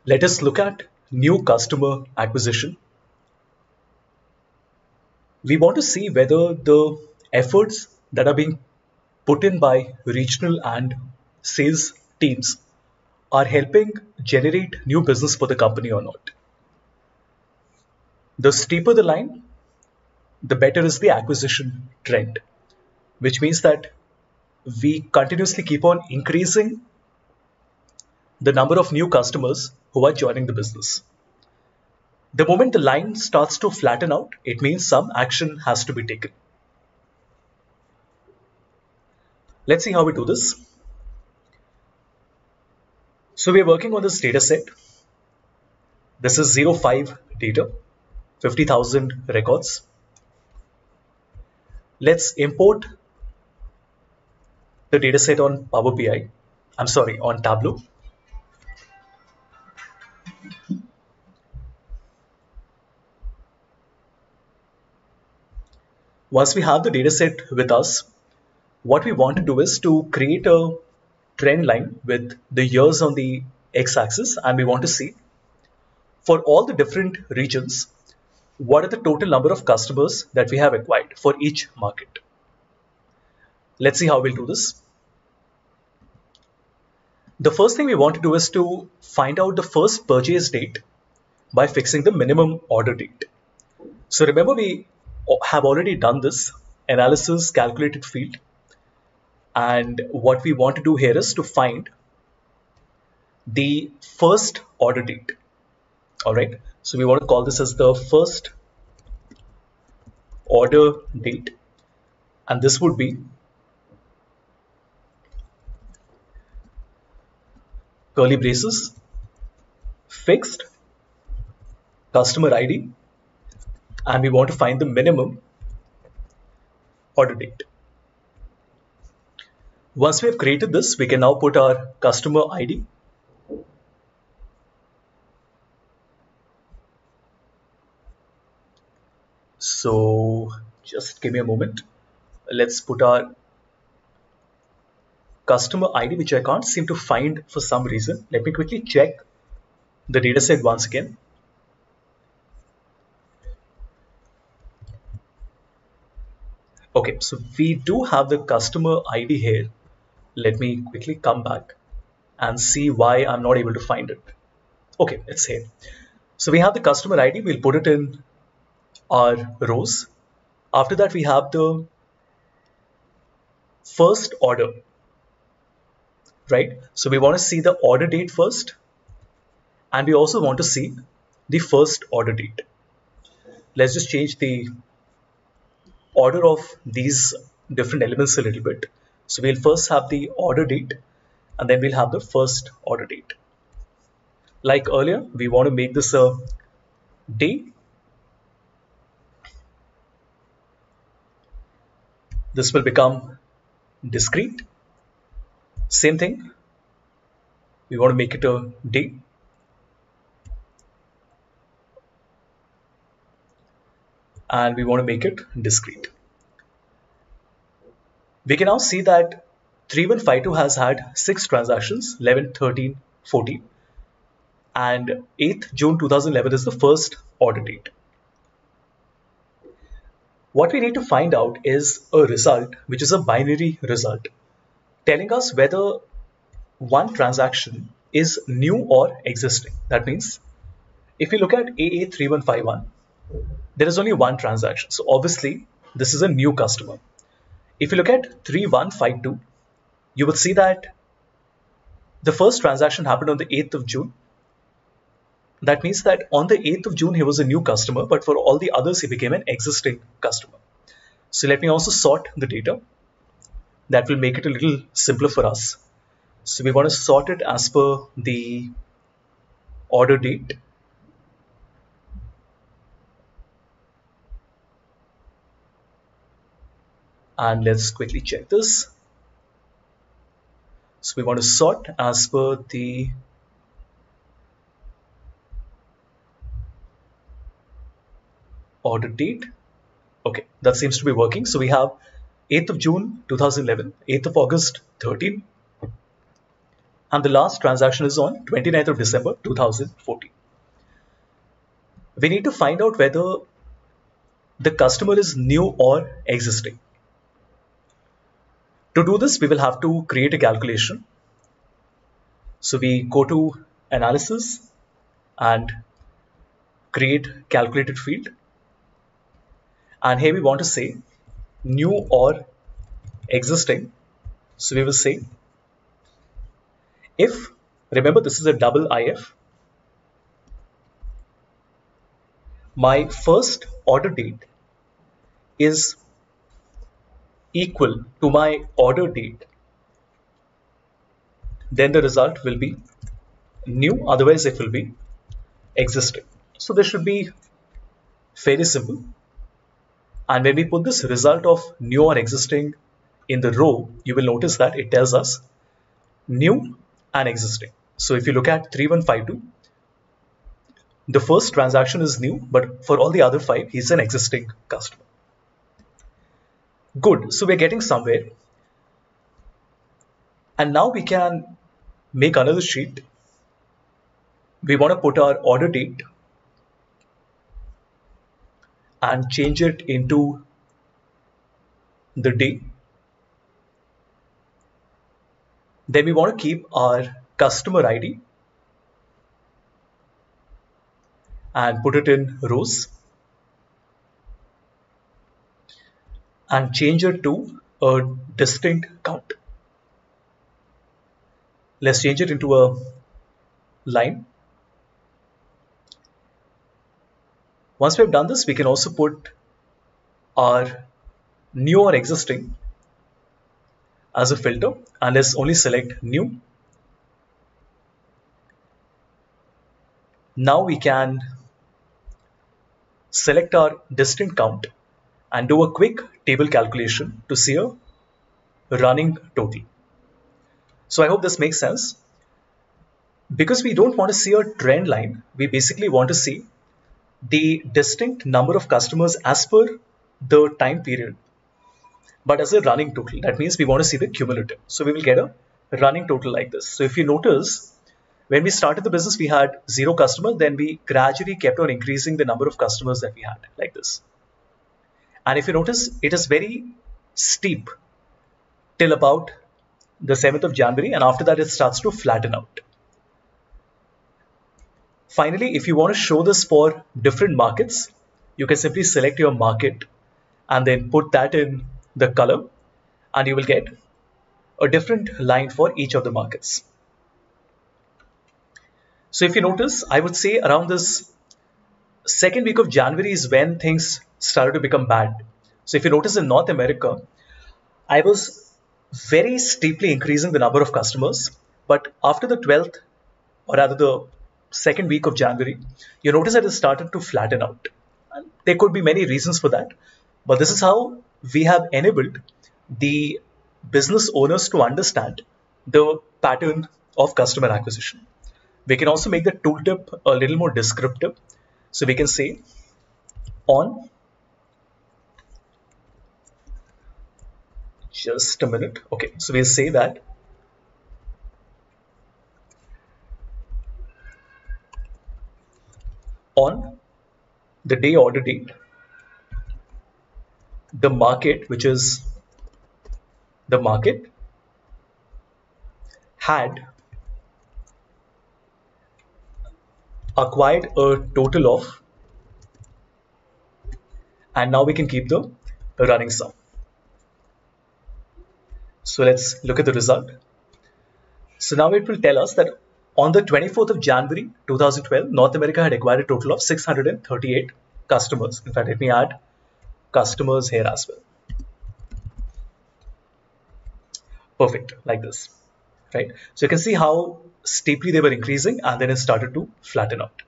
Let us look at new customer acquisition. We want to see whether the efforts that are being put in by regional and sales teams are helping generate new business for the company or not. The steeper the line, the better is the acquisition trend, which means that we continuously keep on increasing the number of new customers who are joining the business. The moment the line starts to flatten out, it means some action has to be taken. Let's see how we do this. So we are working on this data set. This is 05 data, 50,000 records. Let's import the data set on Power BI. I'm sorry, on Tableau. Once we have the data set with us, what we want to do is to create a trend line with the years on the x-axis, and we want to see for all the different regions what are the total number of customers that we have acquired for each market. Let's see how we'll do this. The first thing we want to do is to find out the first purchase date by fixing the minimum order date. So remember, we have already done this analysis calculated field, and what we want to do here is to find the first order date. All right, so we want to call this as the first order date, and this would be curly braces fixed customer ID, and we want to find the minimum order date. Once we have created this, we can now put our customer ID. So just give me a moment. Let's put our customer ID, which I can't seem to find for some reason. Let me quickly check the data set once again. Okay, so we do have the customer ID here. Let me quickly come back and see why I'm not able to find it. Okay, it's here. So we have the customer ID. We'll put it in our rows. After that, we have the first order, right? So we want to see the order date first, and we also want to see the first order date. Let's just change the order of these different elements a little bit. So we'll first have the order date, and then we'll have the first order date. Like earlier, we want to make this a day. This will become discrete. Same thing. We want to make it a day. And we want to make it discrete. We can now see that 3152 has had 6 transactions, 11, 13, 14. And 8th June 2011 is the first order date. What we need to find out is a result, which is a binary result, telling us whether one transaction is new or existing. That means if you look at AA3151, there is only one transaction. So obviously, this is a new customer. If you look at 3152, you will see that the first transaction happened on the 8th of June. That means that on the 8th of June, he was a new customer, but for all the others, he became an existing customer. So let me also sort the data. That will make it a little simpler for us. So we want to sort it as per the order date. And let's quickly check this. So we want to sort as per the order date. Okay, that seems to be working. So we have 8th of June 2011, 8th of August 13, and the last transaction is on 29th of December 2014. We need to find out whether the customer is new or existing. To do this, we will have to create a calculation. So we go to analysis and create calculated field. And here we want to say new or existing. So we will say if, remember this is a double if, my first order date is equal to my order date, then the result will be new, otherwise it will be existing. So this should be fairly simple. And when we put this result of new or existing in the row, you will notice that it tells us new and existing. So if you look at 3152, the first transaction is new, but for all the other 5, he's an existing customer. Good, so we're getting somewhere. And now we can make another sheet. We want to put our order date and change it into the day. Then we want to keep our customer ID and put it in rows and change it to a distinct count. Let's change it into a line. Once we've done this, we can also put our new or existing as a filter, and let's only select new. Now we can select our distinct count and do a quick table calculation to see a running total. So I hope this makes sense. Because we don't want to see a trend line, we basically want to see the distinct number of customers as per the time period, but as a running total. That means we want to see the cumulative. So we will get a running total like this. So if you notice, when we started the business, we had 0 customers, then we gradually kept on increasing the number of customers that we had like this. And if you notice, it is very steep till about the 7th of January, and after that it starts to flatten out. Finally, if you want to show this for different markets, you can simply select your market and then put that in the color, and you will get a different line for each of the markets. So if you notice, I would say around this second week of January is when things started to become bad. So if you notice in North America, I was very steeply increasing the number of customers, but after the 12th, or rather the second week of January, you notice that it started to flatten out. And there could be many reasons for that, but this is how we have enabled the business owners to understand the pattern of customer acquisition. We can also make the tooltip a little more descriptive. So we can say on, just a minute. Okay, so we'll say that on the day order date, the market, which is the market, had acquired a total of, and now we can keep the running sum. So let's look at the result. So now it will tell us that on the 24th of January 2012, North America had acquired a total of 638 customers. In fact, let me add customers here as well. Perfect, like this, right? So you can see how steeply they were increasing and then it started to flatten out.